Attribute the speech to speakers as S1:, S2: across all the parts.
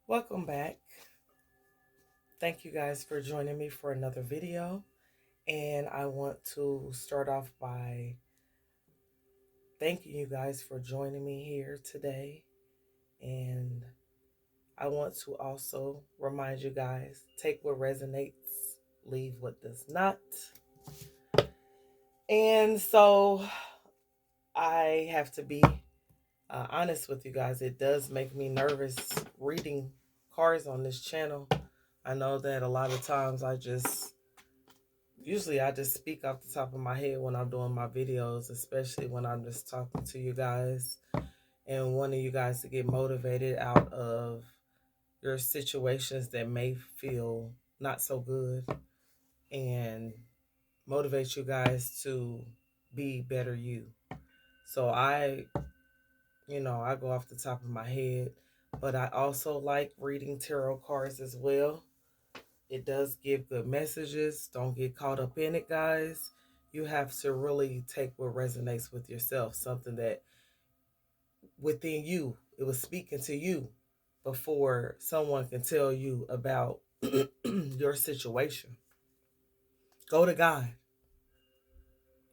S1: Welcome back. Thank you guys for joining me for another video. And I want to start off by thanking you guys for joining me here today. And I want to also remind you guys, take what resonates, leave what does not. And so I have to be honest with you guys. It does make me nervous reading cards on this channel. I know that a lot of times usually I just speak off the top of my head when I'm doing my videos, especially when I'm just talking to you guys and wanting you guys to get motivated out of your situations that may feel not so good and motivate you guys to be better you. So I go off the top of my head, but I also like reading tarot cards as well. It does give good messages. Don't get caught up in it, guys. You have to really take what resonates with yourself, something that within you, it was speaking to you before someone can tell you about your situation. Go to God.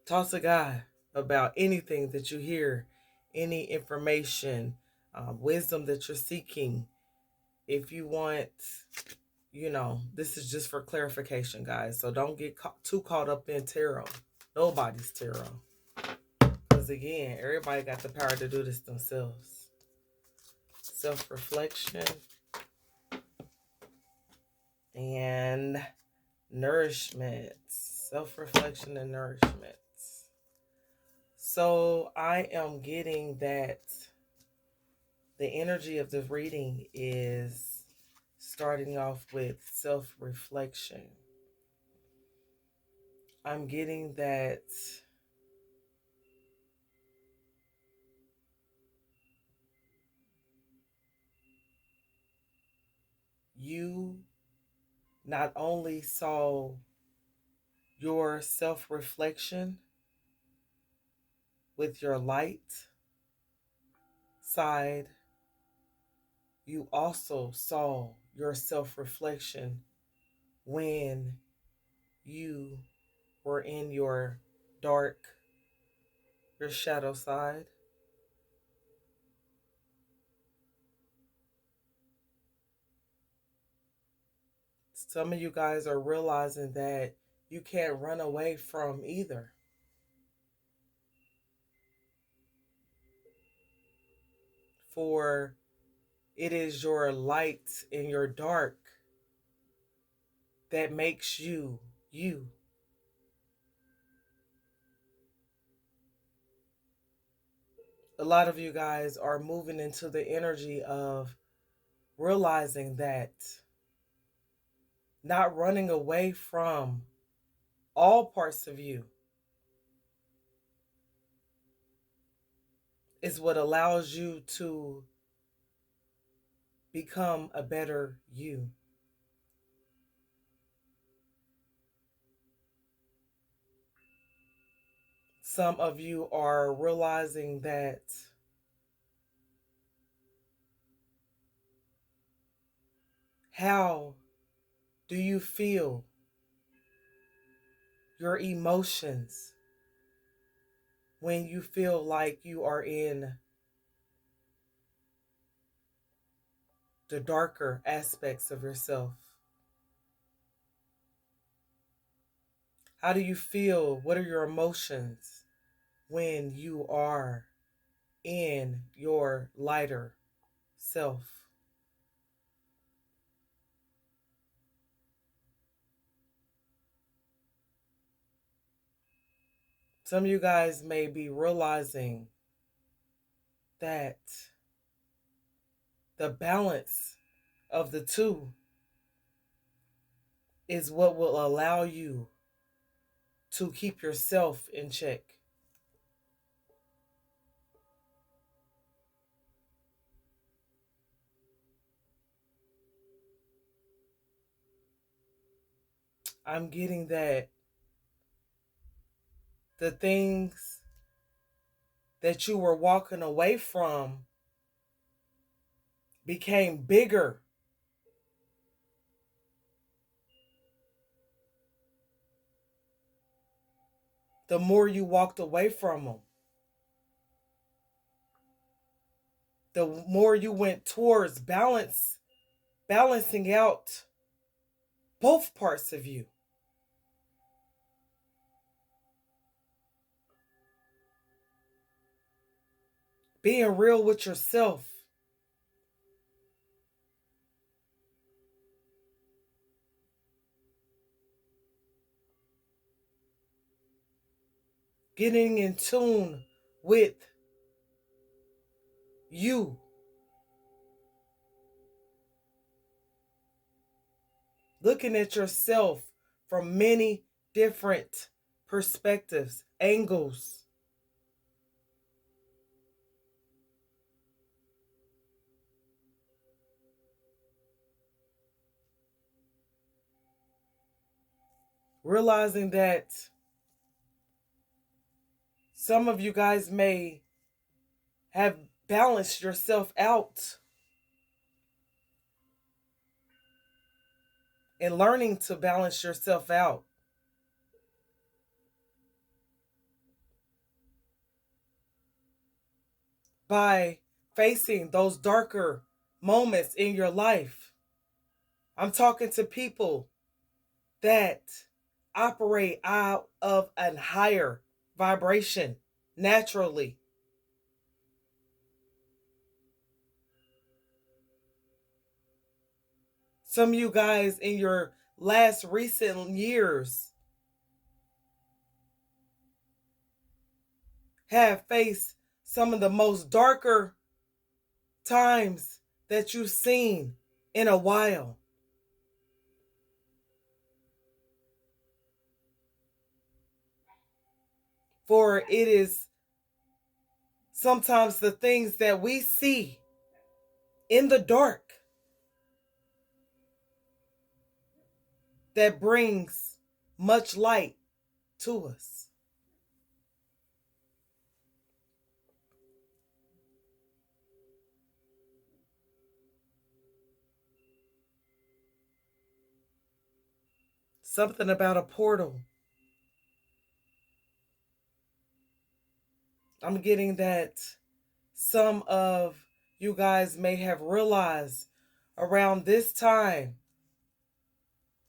S1: Talk to God about anything that you hear, any information, wisdom that you're seeking. If you want, this is just for clarification, guys. So don't get too caught up in tarot. Nobody's tarot. Because again, everybody got the power to do this themselves. Self-reflection and nourishment. Self-reflection and nourishment. So I am getting that the energy of the reading is starting off with self-reflection. I'm getting that you not only saw your self-reflection with your light side, you also saw your self-reflection when you were in your dark, your shadow side. Some of you guys are realizing that you can't run away from either. For it is your light in your dark that makes you, you. A lot of you guys are moving into the energy of realizing that not running away from all parts of you is what allows you to become a better you. Some of you are realizing that how do you feel your emotions when you feel like you are in the darker aspects of yourself? How do you feel? What are your emotions when you are in your lighter self? Some of you guys may be realizing that the balance of the two is what will allow you to keep yourself in check. I'm getting that the things that you were walking away from became bigger the more you walked away from them, the more you went towards balancing out both parts of you. Being real with yourself. Getting in tune with you. Looking at yourself from many different perspectives, angles. Realizing that some of you guys may have balanced yourself out and learning to balance yourself out by facing those darker moments in your life. I'm talking to people that operate out of a higher vibration naturally. Some of you guys in your last recent years have faced some of the most darker times that you've seen in a while. For it is sometimes the things that we see in the dark that brings much light to us. Something about a portal. I'm getting that some of you guys may have realized around this time,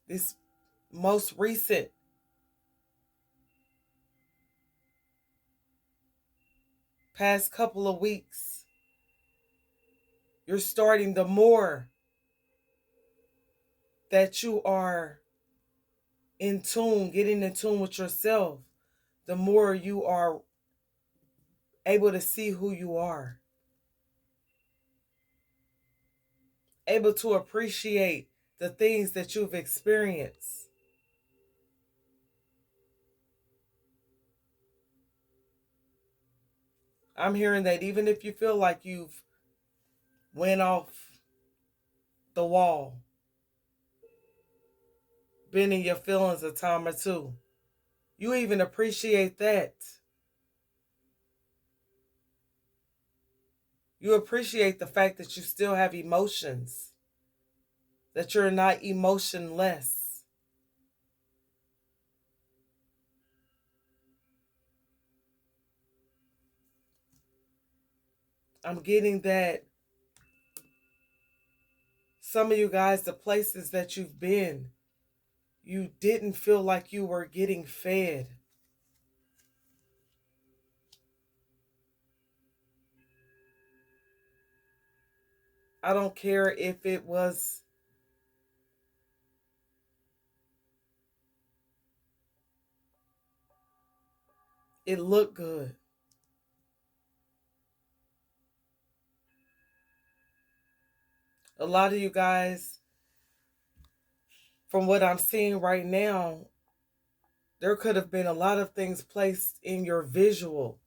S1: this most recent past couple of weeks, you're starting, the more that you are in tune, getting in tune with yourself, the more you are able to see who you are, able to appreciate the things that you've experienced. I'm hearing that even if you feel like you've went off the wall, been in your feelings a time or two, you even appreciate that. You appreciate the fact that you still have emotions, that you're not emotionless. I'm getting that some of you guys, the places that you've been, you didn't feel like you were getting fed. I don't care if it looked good. A lot of you guys, from what I'm seeing right now, there could have been a lot of things placed in your visual.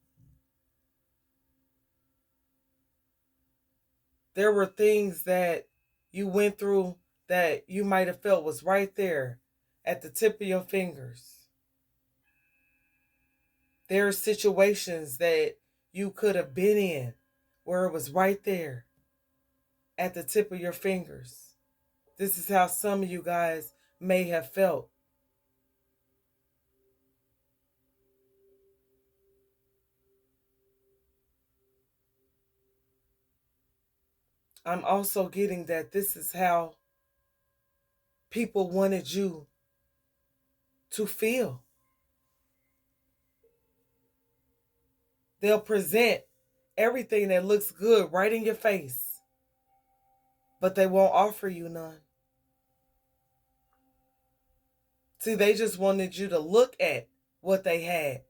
S1: There were things that you went through that you might have felt was right there at the tip of your fingers. There are situations that you could have been in where it was right there at the tip of your fingers. This is how some of you guys may have felt. I'm also getting that this is how people wanted you to feel. They'll present everything that looks good right in your face, but they won't offer you none. See, they just wanted you to look at what they had.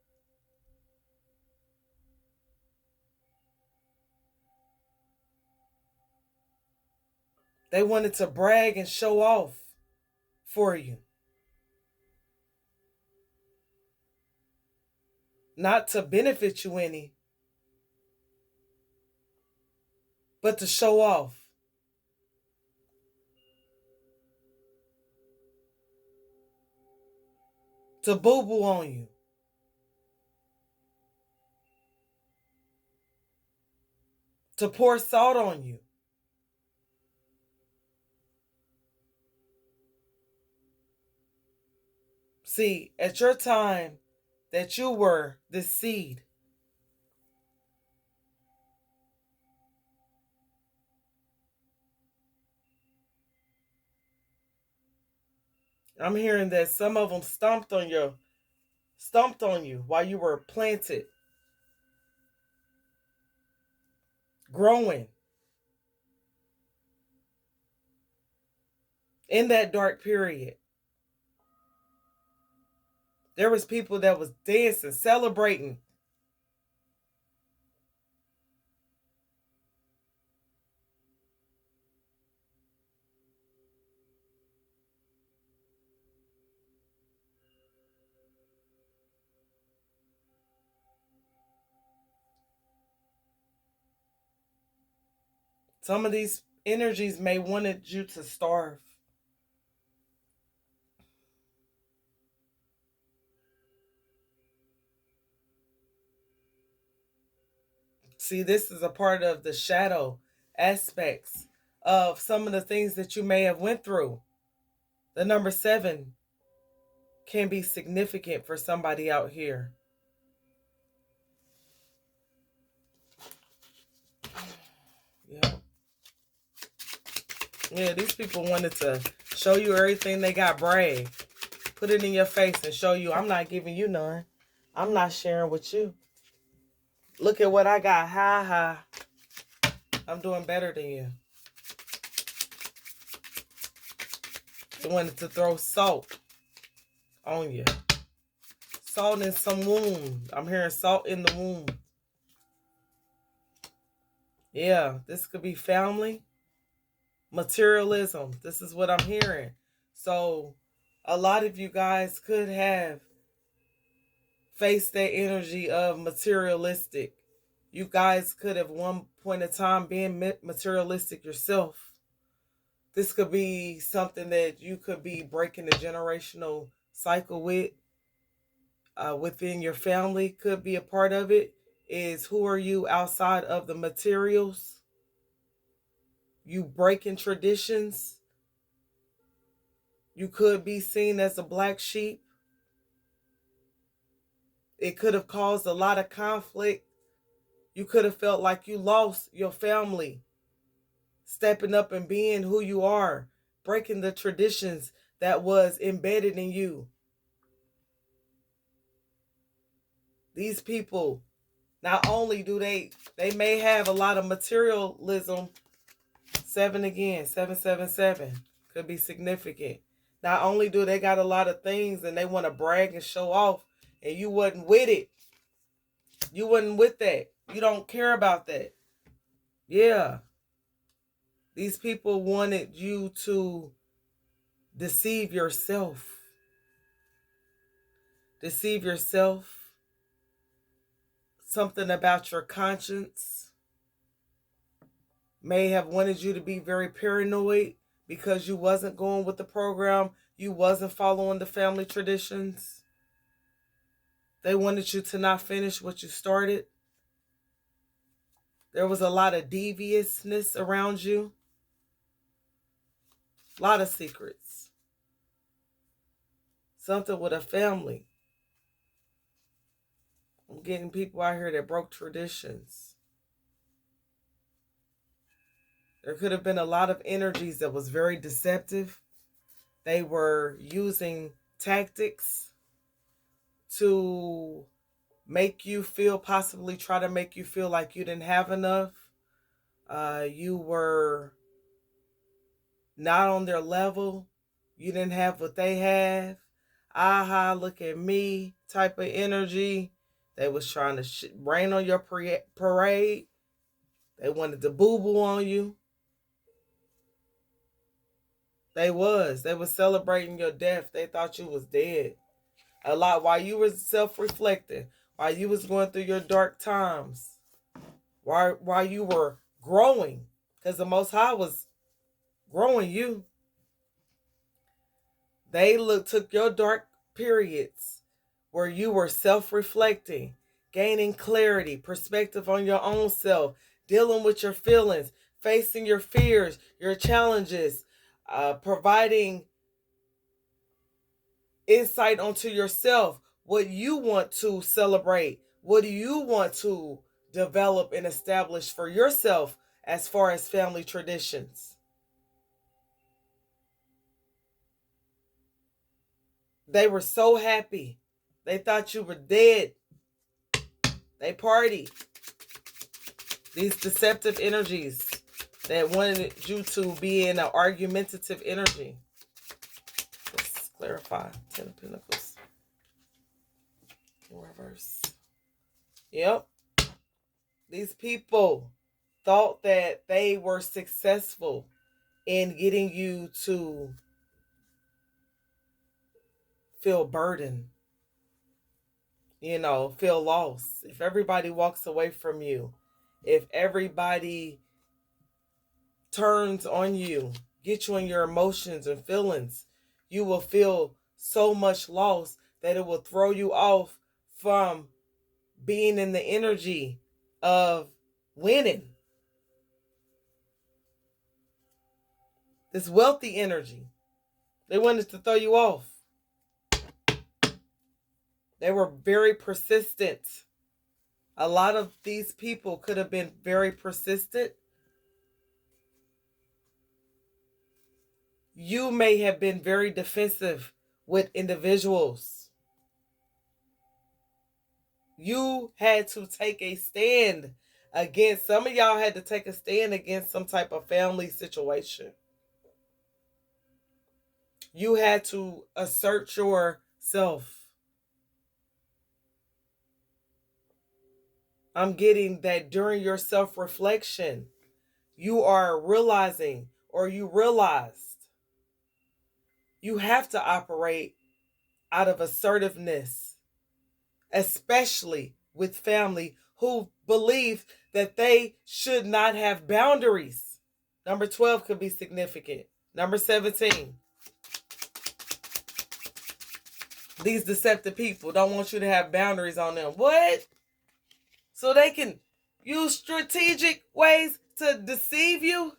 S1: They wanted to brag and show off for you. Not to benefit you any, but to show off. To boo-boo on you. To pour salt on you. See, at your time that you were this seed, I'm hearing that some of them stomped on you while you were planted, growing in that dark period. There was people that was dancing, celebrating. Some of these energies may wanted you to starve. See, this is a part of the shadow aspects of some of the things that you may have went through. The number 7 can be significant for somebody out here. Yeah. Yeah, these people wanted to show you everything they got, brag. Put it in your face and show you, I'm not giving you none. I'm not sharing with you. Look at what I got. Ha ha. I'm doing better than you. They wanted to throw salt on you. Salt in some wound. I'm hearing salt in the wound. Yeah, this could be family. Materialism. This is what I'm hearing. So a lot of you guys could have faced that energy of materialistic. You guys could have one point in time been materialistic yourself. This could be something that you could be breaking the generational cycle with. Within your family could be a part of it. Is who are you outside of the materials? You breaking traditions. You could be seen as a black sheep. It could have caused a lot of conflict. You could have felt like you lost your family. Stepping up and being who you are. Breaking the traditions that was embedded in you. These people, not only do they may have a lot of materialism. 7 again, 777 could be significant. Not only do they got a lot of things and they want to brag and show off, and you wasn't with it. You wasn't with that. You don't care about that. Yeah. These people wanted you to deceive yourself. Deceive yourself. Something about your conscience. May have wanted you to be very paranoid because you wasn't going with the program. You wasn't following the family traditions. They wanted you to not finish what you started. There was a lot of deviousness around you. A lot of secrets. Something with a family. I'm getting people out here that broke traditions. There could have been a lot of energies that was very deceptive. They were using tactics to make you feel, possibly try to make you feel like you didn't have enough. You were not on their level. You didn't have what they have. Aha, look at me type of energy. They was trying to rain on your parade. They wanted to boo-boo on you. They was celebrating your death. They thought you was dead. A lot while you was self-reflecting, while you was going through your dark times, while you were growing, because the Most High was growing you. They took your dark periods where you were self-reflecting, gaining clarity, perspective on your own self, dealing with your feelings, facing your fears, your challenges, providing insight onto yourself, what you want to celebrate, what do you want to develop and establish for yourself as far as family traditions. They were so happy. They thought you were dead. They partied. These deceptive energies that wanted you to be in an argumentative energy. Let's clarify. 10 of Pentacles. In reverse. Yep. These people thought that they were successful in getting you to feel burdened. Feel lost. If everybody walks away from you, if everybody turns on you, get you in your emotions and feelings, you will feel so much loss that it will throw you off from being in the energy of winning. This wealthy energy. They wanted to throw you off. They were very persistent. A lot of these people could have been very persistent. You may have been very defensive with individuals. You had to take a stand against, some of y'all had to take a stand against some type of family situation. You had to assert yourself. I'm getting that during your self-reflection, you are realizing, or you realized, you have to operate out of assertiveness, especially with family who believe that they should not have boundaries. Number 12 could be significant. Number 17. These deceptive people don't want you to have boundaries on them. What? So they can use strategic ways to deceive you?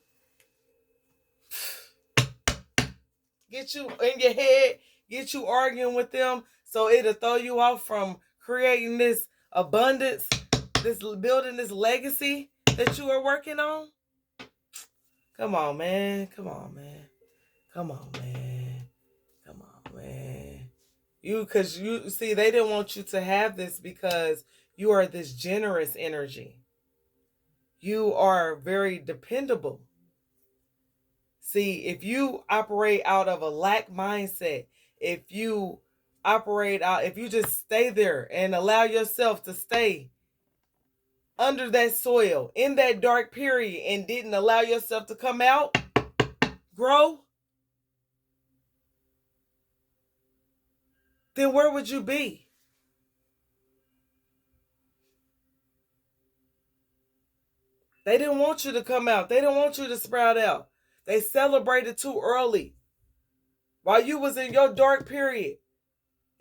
S1: Get you in your head, get you arguing with them, so it'll throw you off from creating this abundance, building this legacy that you are working on. Come on, man. Come on, man. Come on, man. Come on, man. Because you see, they didn't want you to have this because you are this generous energy. You are very dependable. See, if you operate out of a lack mindset, if you just stay there and allow yourself to stay under that soil in that dark period and didn't allow yourself to come out, grow, then where would you be? They didn't want you to come out. They didn't want you to sprout out. They celebrated too early. While you was in your dark period.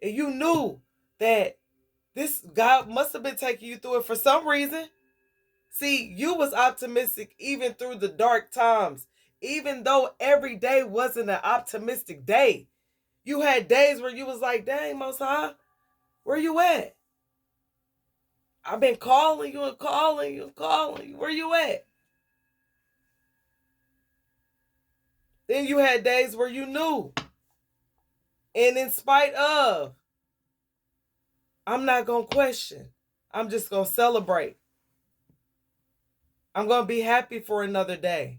S1: And you knew that this God must have been taking you through it for some reason. See, you was optimistic even through the dark times. Even though every day wasn't an optimistic day. You had days where you was like, dang, Most High, where you at? I've been calling you and calling you and calling you. Where you at? Then you had days where you knew. And in spite of, I'm not going to question. I'm just going to celebrate. I'm going to be happy for another day.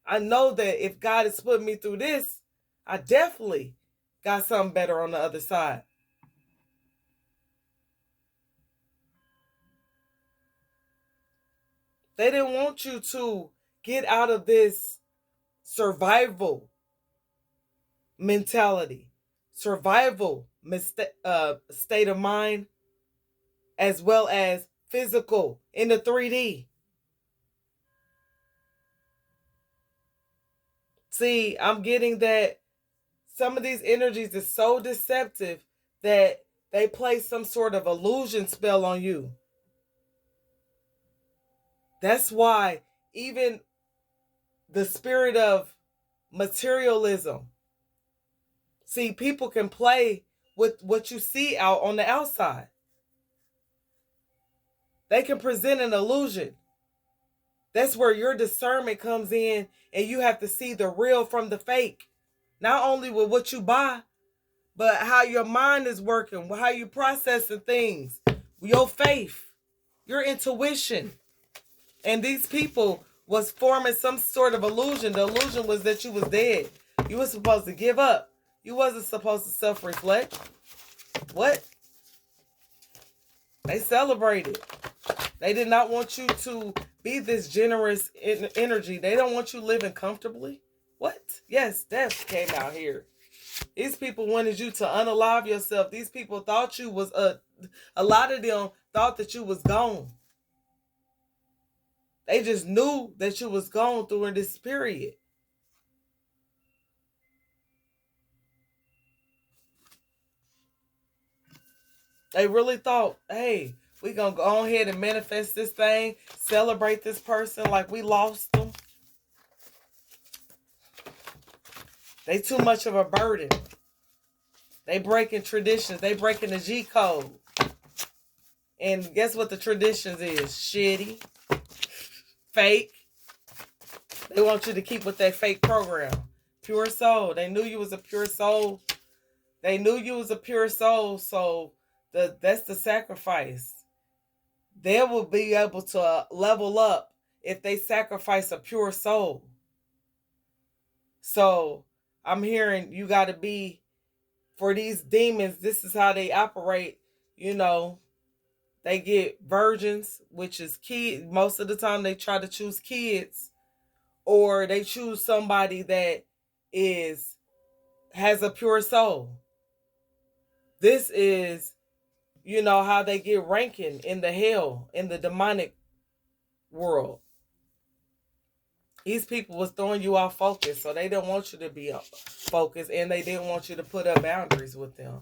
S1: I know that if God has put me through this, I definitely got something better on the other side. They didn't want you to get out of this survival mentality, survival state of mind, as well as physical in the 3D. See, I'm getting that some of these energies is so deceptive that they place some sort of illusion spell on you. That's why even the spirit of materialism, see, people can play with what you see out on the outside. They can present an illusion. That's where your discernment comes in, and you have to see the real from the fake. Not only with what you buy, but how your mind is working, how you processing things, your faith, your intuition. And these people was forming some sort of illusion. The illusion was that you was dead. You was supposed to give up. You wasn't supposed to self-reflect. What? They celebrated. They did not want you to be this generous energy. They don't want you living comfortably. What? Yes, death came out here. These people wanted you to unalive yourself. These people thought you was a lot of them thought that you was gone. They just knew that you was gone during this period. They really thought, hey, we gonna go ahead and manifest this thing, celebrate this person like we lost them. They too much of a burden. They breaking traditions. They breaking the G code. And guess what the traditions is? Shitty. Fake. They want you to keep with that fake program. Pure soul. They knew you was a pure soul. They knew you was a pure soul. So that's the sacrifice. They will be able to level up if they sacrifice a pure soul. So I'm hearing you got to be, for these demons, this is how they operate. You know, they get virgins, which is kid. Most of the time they try to choose kids, or they choose somebody that has a pure soul. This is, you know, how they get ranking in the hell, in the demonic world. These people was throwing you off focus, so they didn't want you to be focused, and they didn't want you to put up boundaries with them.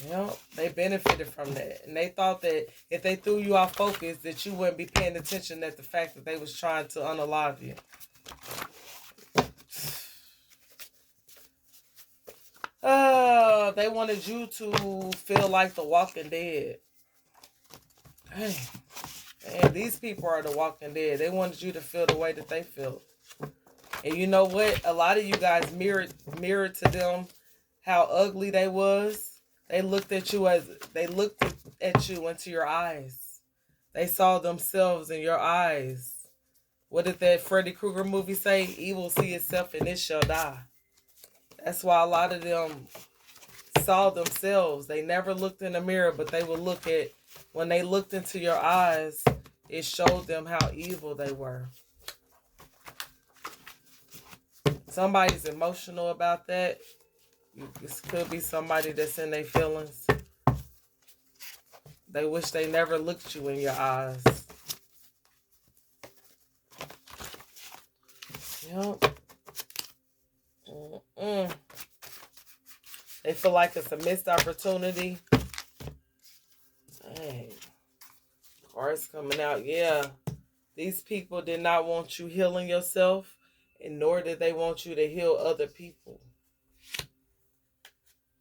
S1: Yep, they benefited from that. And they thought that if they threw you off focus, that you wouldn't be paying attention at the fact that they was trying to unalive you. They wanted you to feel like the Walking Dead. Hey, man, these people are the Walking Dead. They wanted you to feel the way that they feel. And you know what? A lot of you guys mirrored to them how ugly they was. They looked at you into your eyes. They saw themselves in your eyes. What did that Freddy Krueger movie say? Evil see itself and it shall die. That's why a lot of them saw themselves. They never looked in the mirror, but they would look at, when they looked into your eyes, it showed them how evil they were. Somebody's emotional about that. This could be somebody that's in their feelings. They wish they never looked you in your eyes. Yep. They feel like it's a missed opportunity. Dang. Cards coming out. Yeah. These people did not want you healing yourself, and nor did they want you to heal other people.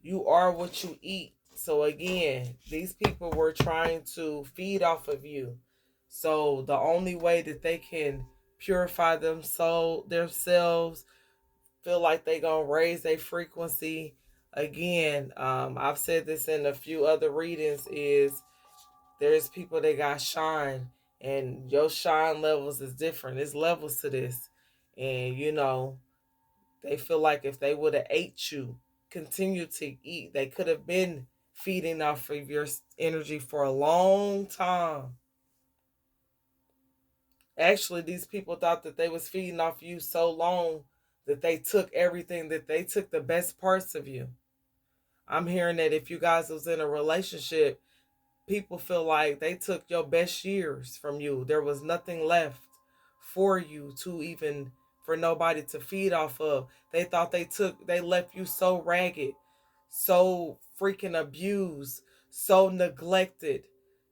S1: You are what you eat. So again, these people were trying to feed off of you. So the only way that they can purify themselves, feel like they gonna raise their frequency again. I've said this in a few other readings, is there's people that got shine, and your shine levels is different. There's levels to this. And they feel like if they would have ate you, continue to eat, they could have been feeding off of your energy for a long time. Actually, these people thought that they was feeding off you so long that they took everything, that they took the best parts of you. I'm hearing that if you guys was in a relationship, people feel like they took your best years from you. There was nothing left for you to even, for nobody to feed off of. They thought they left you so ragged, so freaking abused, so neglected,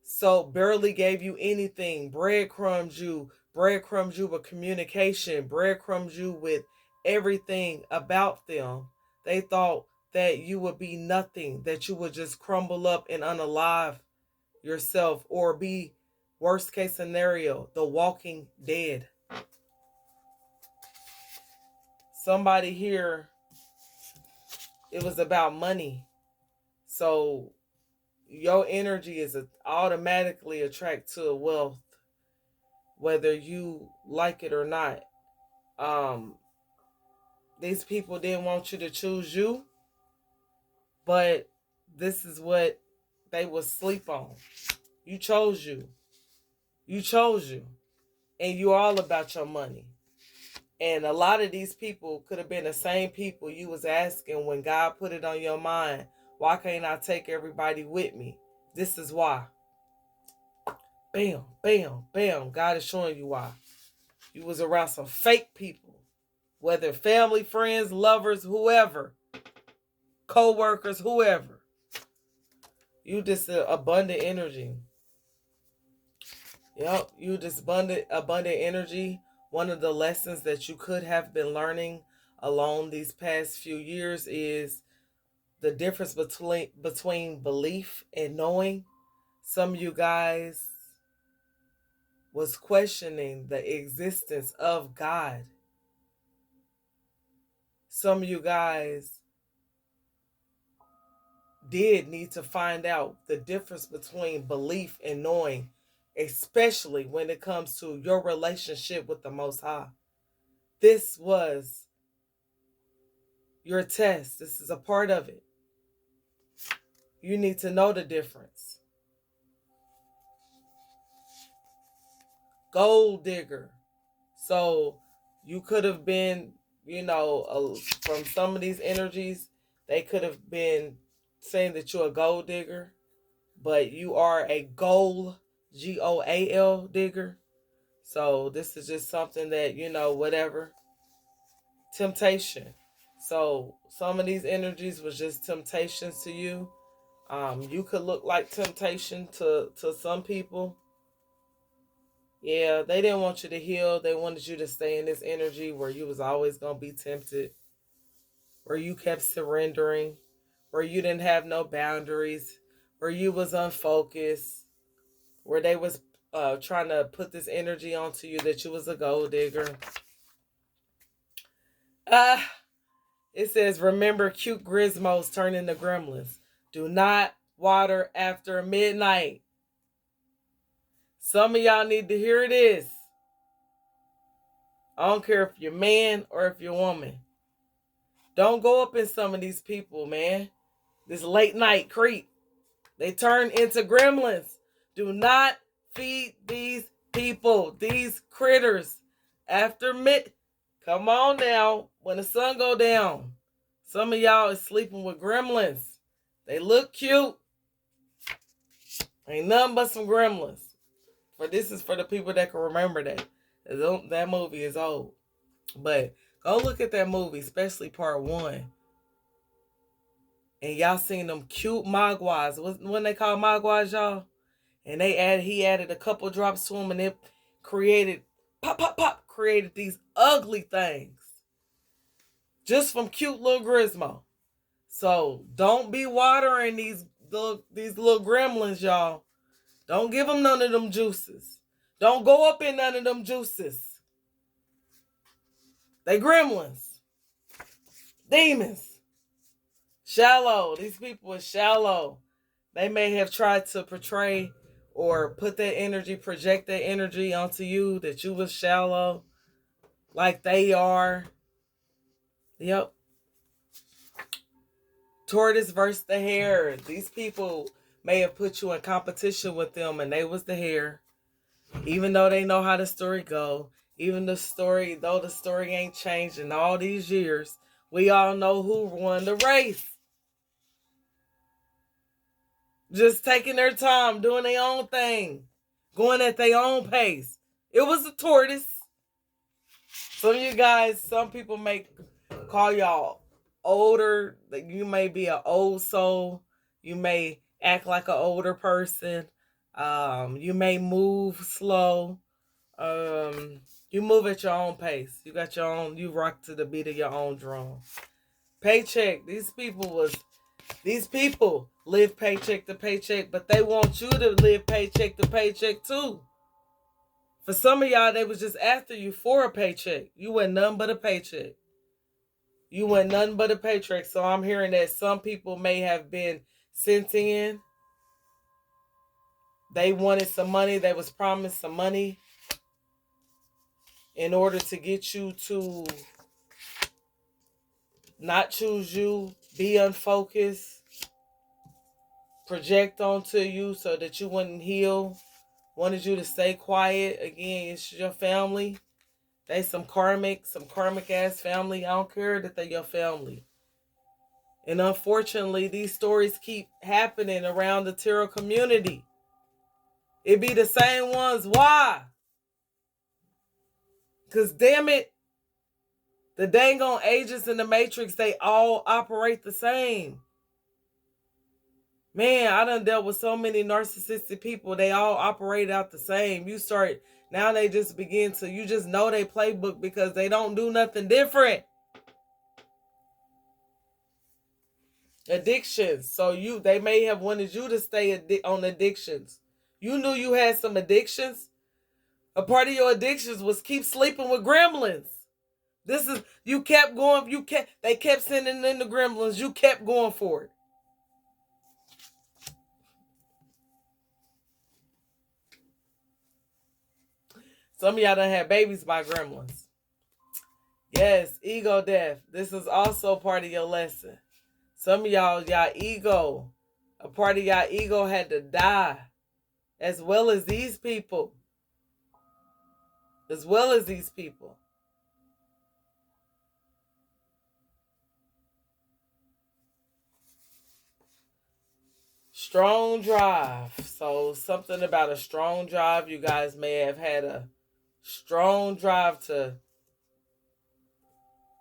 S1: so barely gave you anything. Breadcrumbs you with communication, breadcrumbs you with everything about them. They thought that you would be nothing, that you would just crumble up and unalive yourself, or be, worst case scenario, the walking dead. Somebody here, it was about money. So your energy is automatically attract to wealth, whether you like it or not. These people didn't want you to choose you, but this is what they would sleep on. You chose you. You chose you. And you all about your money. And a lot of these people could have been the same people you was asking when God put it on your mind, why can't I take everybody with me? This is why. Bam, bam, bam. God is showing you why. You was around some fake people, whether family, friends, lovers, whoever, co-workers, whoever. You just abundant energy. Yep, you just abundant energy. One of the lessons that you could have been learning along these past few years is the difference between belief and knowing. Some of you guys was questioning the existence of God. Some of you guys did need to find out the difference between belief and knowing, especially when it comes to your relationship with the Most High. This was your test. This is a part of it. You need to know the difference. Gold digger. So you could have been, from some of these energies, they could have been saying that you're a gold digger, but you are a goal, GOAL digger. So this is just something that, whatever. Temptation. So some of these energies was just temptations to you. You could look like temptation to some people. Yeah, they didn't want you to heal. They wanted you to stay in this energy where you was always going to be tempted, where you kept surrendering, where you didn't have no boundaries, where you was unfocused, where they was trying to put this energy onto you that you was a gold digger. It says, remember, cute gizmos turn into gremlins. Do not water after midnight. Some of y'all need to hear this. I don't care if you're man or if you're woman. Don't go up in some of these people, man. This late night creep. They turn into gremlins. Do not feed these people, these critters, after mid. Come on now, when the sun go down. Some of y'all is sleeping with gremlins. They look cute. Ain't nothing but some gremlins. But this is for the people that can remember that. That movie is old. But go look at that movie, especially part 1. And y'all seen them cute mogwais. When they call mogwais, y'all? And he added a couple drops to them, and it created, created these ugly things. Just from cute little Gizmo. So don't be watering these little gremlins, y'all. Don't give them none of them juices. Don't go up in none of them juices. They gremlins. Demons. Shallow. These people are shallow. They may have tried to portray or put that energy, project that energy onto you that you was shallow like they are. Yep. Tortoise versus the hare. These people may have put you in competition with them and they was the hare. Even though they know how the story go, even though the story ain't changed in all these years, we all know who won the race. Just taking their time, doing their own thing, going at their own pace. It was a tortoise. Some people may call y'all older. You may be an old soul. You may act like an older person. You may move slow. You move at your own pace. You got your own. You rock to the beat of your own drum. Paycheck. These people live paycheck to paycheck, but they want you to live paycheck to paycheck too. For some of y'all, they was just after you for a paycheck. You went nothing but a paycheck. You went nothing but a paycheck. So I'm hearing that some people may have been sent in. They wanted some money. They was promised some money in order to get you to not choose you, be unfocused, project onto you so that you wouldn't heal. Wanted you to stay quiet. Again, it's your family. They some karmic ass family. I don't care that they your family. And unfortunately, these stories keep happening around the tarot community. It be the same ones. Why? Because damn it, the dang on agents in the Matrix, they all operate the same. Man, I done dealt with so many narcissistic people. They all operate out the same. Now they just begin to, you just know they playbook because they don't do nothing different. Addictions. So they may have wanted you to stay on addictions. You knew you had some addictions. A part of your addictions was keep sleeping with gremlins. You kept going, they kept sending in the gremlins. You kept going for it. Some of y'all done had babies by gremlins. Yes, ego death. This is also part of your lesson. Some of y'all ego, a part of y'all ego had to die. As well as these people. Strong drive. So something about a strong drive. You guys may have had a strong drive to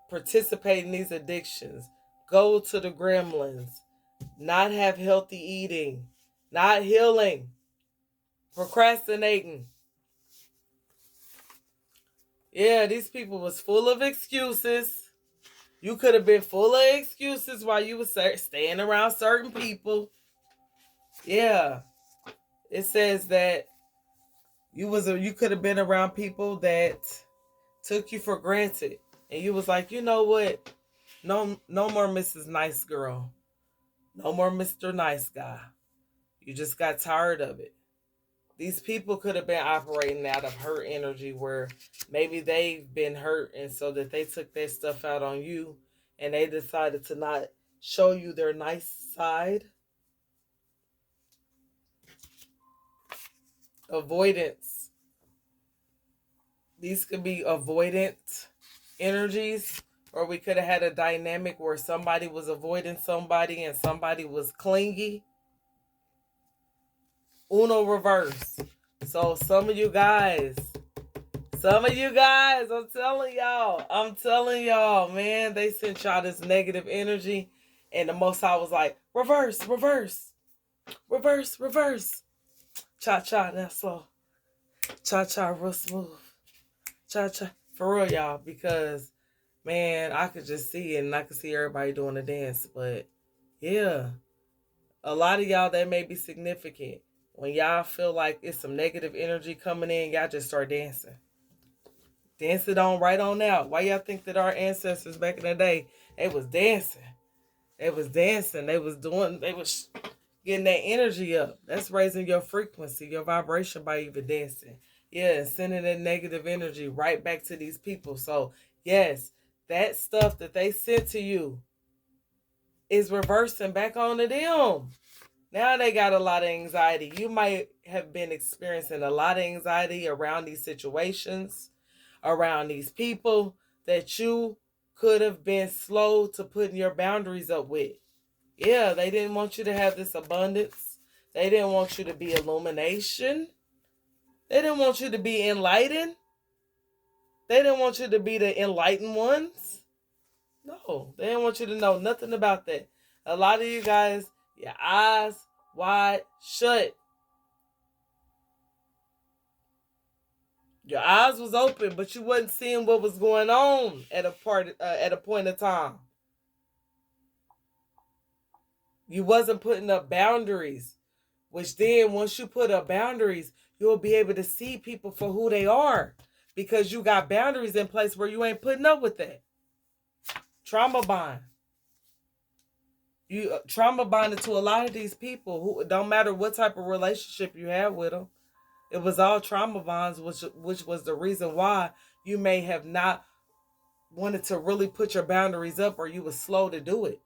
S1: participate in these addictions. Go to the gremlins. Not have healthy eating. Not healing. Procrastinating. Yeah, these people was full of excuses. You could have been full of excuses while you was staying around certain people. Yeah. It says that you could have been around people that took you for granted. And you was like, you know what? No more Mrs. Nice Girl. No more Mr. Nice Guy. You just got tired of it. These people could have been operating out of hurt energy where maybe they've been hurt and so that they took their stuff out on you and they decided to not show you their nice side. Avoidance. These could be avoidant energies, or we could have had a dynamic where somebody was avoiding somebody and somebody was clingy. Uno reverse. So some of you guys, I'm telling y'all, man, they sent y'all this negative energy and the Most High was like, reverse. Cha-cha, now slow. Cha-cha, real smooth. Cha-cha. For real, y'all, because, man, I could just see it and I could see everybody doing the dance. But, yeah, a lot of y'all, that may be significant. When y'all feel like it's some negative energy coming in, y'all just start dancing. Dance it on right on out. Why y'all think that our ancestors back in the day, they was dancing? They was dancing. They was getting that energy up. That's raising your frequency, your vibration by even dancing. Yeah, and sending that negative energy right back to these people. So, yes, that stuff that they sent to you is reversing back onto them. Now they got a lot of anxiety. You might have been experiencing a lot of anxiety around these situations, around these people that you could have been slow to putting your boundaries up with. Yeah, they didn't want you to have this abundance. They didn't want you to be illumination. They didn't want you to be enlightened. They didn't want you to be the enlightened ones. No, they didn't want you to know nothing about that. A lot of you guys, your eyes wide shut. Your eyes was open, but you wasn't seeing what was going on at a point of time. You wasn't putting up boundaries, which then once you put up boundaries, you'll be able to see people for who they are because you got boundaries in place where you ain't putting up with that. Trauma bond. You trauma bonded to a lot of these people who don't matter what type of relationship you have with them. It was all trauma bonds, which was the reason why you may have not wanted to really put your boundaries up, or you were slow to do it.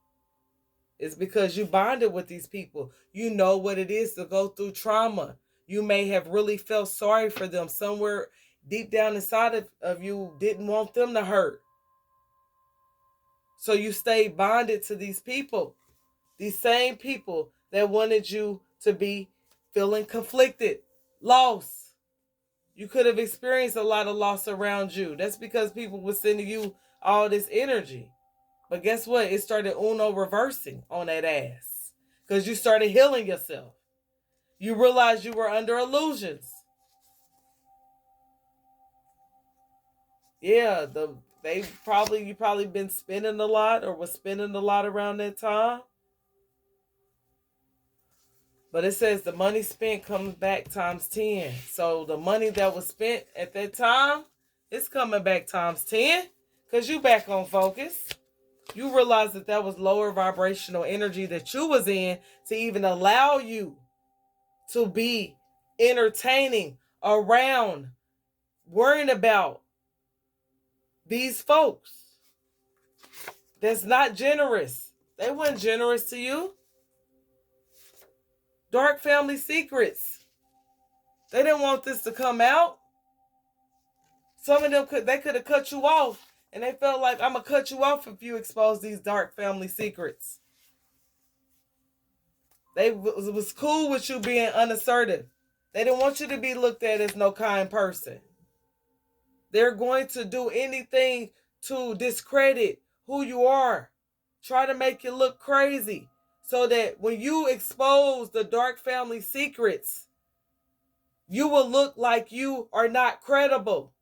S1: It's because you bonded with these people. You know what it is to go through trauma. You may have really felt sorry for them. Somewhere deep down inside of you didn't want them to hurt. So you stayed bonded to these people. These same people that wanted you to be feeling conflicted, loss. You could have experienced a lot of loss around you. That's because people were sending you all this energy. But guess what? It started Uno reversing on that ass. Because you started healing yourself. You realized you were under illusions. Yeah, you probably been spending a lot or was spending a lot around that time. But it says the money spent comes back times 10. So the money that was spent at that time, it's coming back times 10 because you back on focus. You realize that was lower vibrational energy that you was in to even allow you to be entertaining around, worrying about these folks that's not generous. They weren't generous to you. Dark family secrets. They didn't want this to come out. Some of them could have cut you off, and they felt like, I'm going to cut you off if you expose these dark family secrets. They was cool with you being unassertive. They didn't want you to be looked at as no kind person. They're going to do anything to discredit who you are. Try to make you look crazy. So that when you expose the dark family secrets, you will look like you are not credible.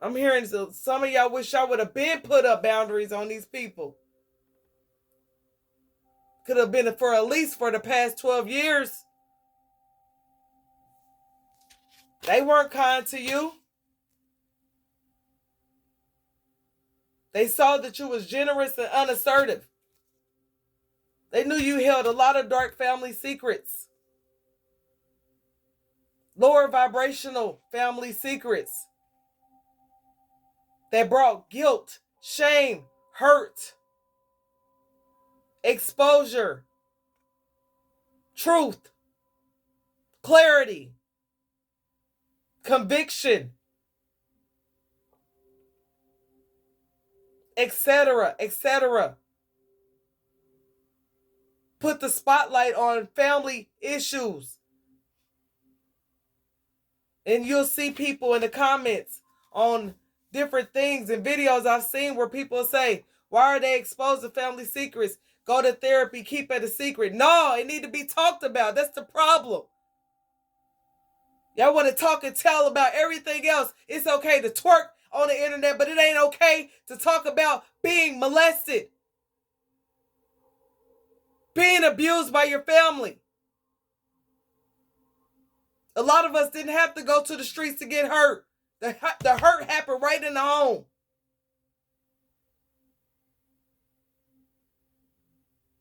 S1: I'm hearing some of y'all wish I would have been put up boundaries on these people. Could have been for at least for the past 12 years. They weren't kind to you. They saw that you was generous and unassertive. They knew you held a lot of dark family secrets. Lower vibrational family secrets. That brought guilt, shame, hurt, exposure, truth, clarity, conviction, etc., etc. Put the spotlight on family issues. And you'll see people in the comments on different things and videos I've seen where people say, why are they exposing family secrets? Go to therapy, keep it a secret. No, it need to be talked about. That's the problem. Y'all want to talk and tell about everything else. It's okay to twerk on the internet, but it ain't okay to talk about being molested. being abused by your family. A lot of us didn't have to go to the streets to get hurt. The hurt happened right in the home.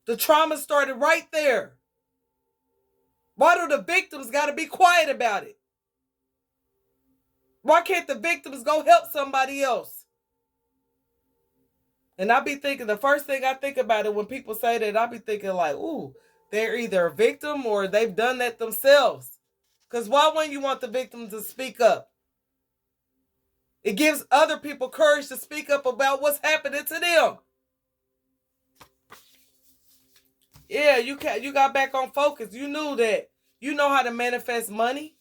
S1: The trauma started right there. Why do the victims got to be quiet about it? Why can't the victims go help somebody else? And I be thinking, the first thing I think about it when people say that, I be thinking like, ooh, they're either a victim or they've done that themselves. Because why wouldn't you want the victim to speak up? It gives other people courage to speak up about what's happening to them. Yeah, you got back on focus. You knew that. You know how to manifest money.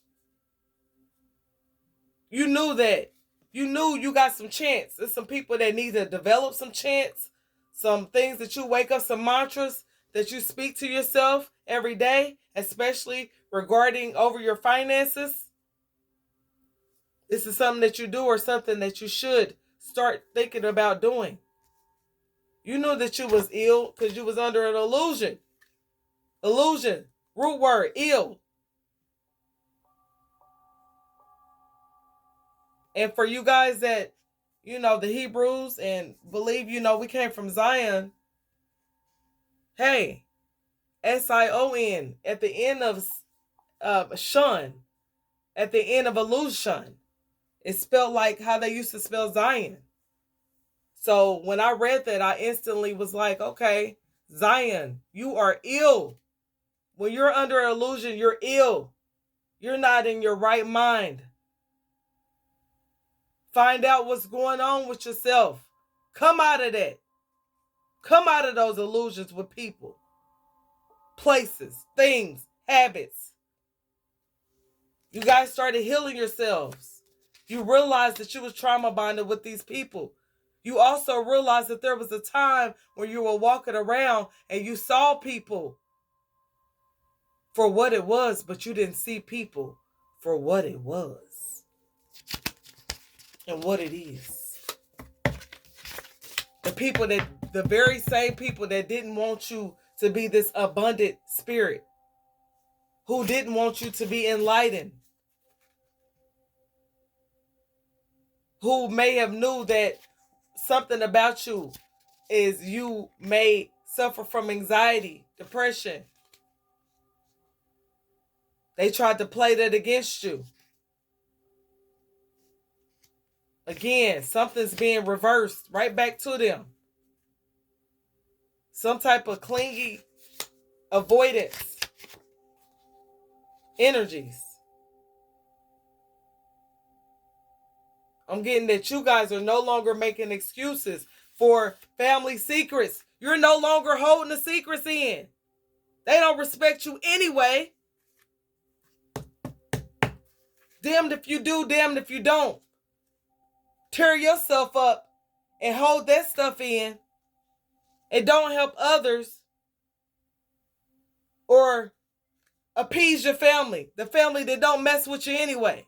S1: You knew that. You knew you got some chance. There's some people that need to develop some chance. Some things that you wake up, some mantras that you speak to yourself every day, especially regarding over your finances. This is something that you do or something that you should start thinking about doing. You knew that you was ill because you was under an illusion. Illusion. Root word, ill. And for you guys that, the Hebrews and believe, we came from Zion. Hey, Sion at the end of shun, at the end of illusion. It's spelled like how they used to spell Zion. So when I read that, I instantly was like, okay, Zion, you are ill. When you're under an illusion, you're ill. You're not in your right mind. Find out what's going on with yourself. Come out of that. Come out of those illusions with people, places, things, habits. You guys started healing yourselves. You realized that you was trauma bonded with these people. You also realized that there was a time when you were walking around and you saw people for what it was, but you didn't see people for what it was and what it is. The very same people that didn't want you to be this abundant spirit, who didn't want you to be enlightened, who may have knew that something about you is you may suffer from anxiety, depression. They tried to play that against you. Again, something's being reversed right back to them. Some type of clingy avoidance energies. I'm getting that you guys are no longer making excuses for family secrets. You're no longer holding the secrets in. They don't respect you anyway. Damned if you do, damned if you don't. Tear yourself up and hold that stuff in and don't help others or appease your family, the family that don't mess with you anyway.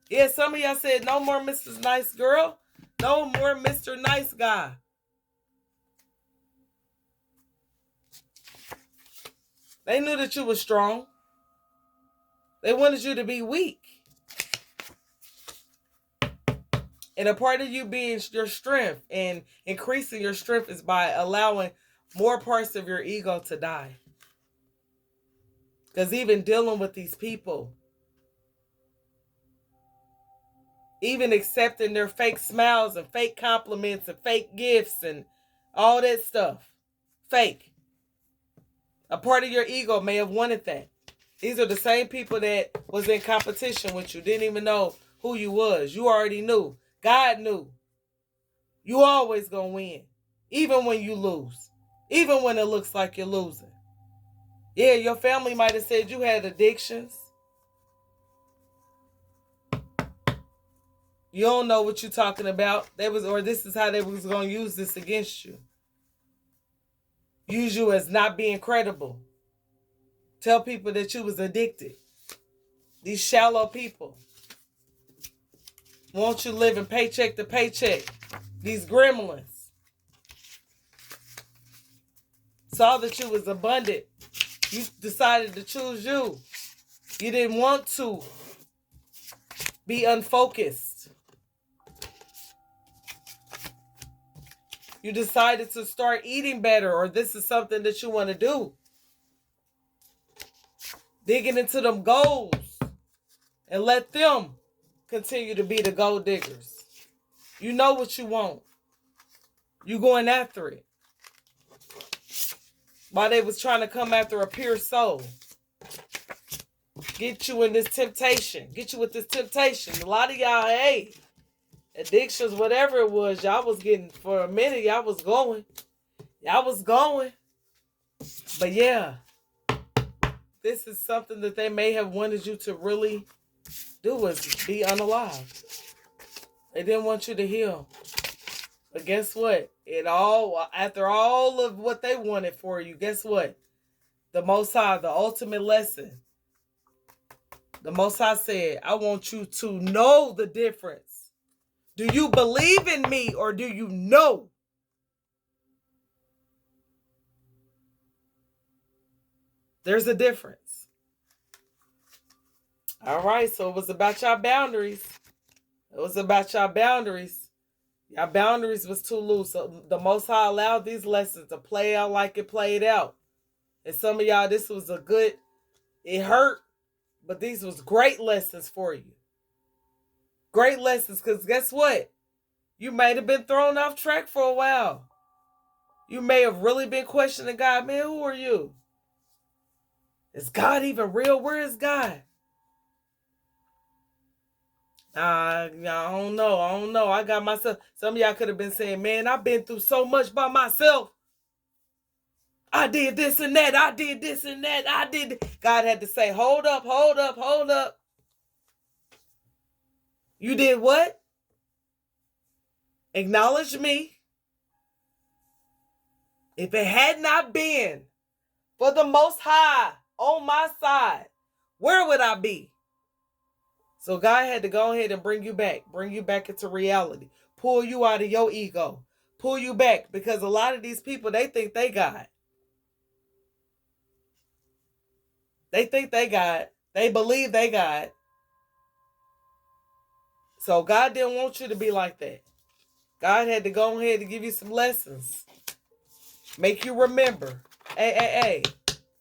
S1: Yeah, some of y'all said no more Mr. Nice Girl, no more Mr. Nice Guy. They knew that you were strong. They wanted you to be weak. And a part of you being your strength and increasing your strength is by allowing more parts of your ego to die. Because even dealing with these people, even accepting their fake smiles and fake compliments and fake gifts and all that stuff, fake. A part of your ego may have wanted that. These are the same people that was in competition with you, didn't even know who you was. You already knew. God knew. You always gonna win. Even when you lose. Even when it looks like you're losing. Yeah, your family might have said you had addictions. You don't know what you're talking about. This is how they was gonna use this against you. Use you as not being credible. Tell people that you was addicted. These shallow people. Want you living paycheck to paycheck. These gremlins. saw that you was abundant. You decided to choose you. You didn't want to be unfocused. You decided to start eating better, or this is something that you want to do. Digging into them goals and let them continue to be the gold diggers. You know what you want. You going after it. While they was trying to come after a pure soul. Get you in this temptation. Get you with this temptation. A lot of y'all, hey, addictions, whatever it was, y'all was getting, for a minute, y'all was going. Y'all was going. But yeah, this is something that they may have wanted you to really do, is be unalive. They didn't want you to heal. But guess what? After all of what they wanted for you, guess what? The Most High, the ultimate lesson. The Most High said, I want you to know the difference. Do you believe in me, or do you know? There's a difference. All right, so it was about your boundaries. It was about your boundaries. Your boundaries was too loose. So the Most High allowed these lessons to play out like it played out. And some of y'all, this was it hurt, but these was great lessons for you. Great lessons, because guess what? You may have been thrown off track for a while. You may have really been questioning God. Man, who are you? Is God even real? Where is God? I don't know. I got myself. Some of y'all could have been saying, man, I've been through so much by myself. I did this and that. I did this and that. God had to say, hold up. You did what? Acknowledge me. If it had not been for the Most High on my side, where would I be? So God had to go ahead and bring you back into reality, pull you out of your ego, pull you back, because a lot of these people, they think they God. They think they God. They believe they God. So God didn't want you to be like that. God had to go ahead and give you some lessons. Make you remember. Hey.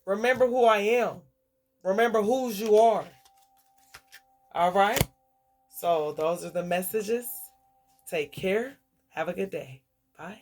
S1: Remember who I am. Remember whose you are. All right? So those are the messages. Take care. Have a good day. Bye.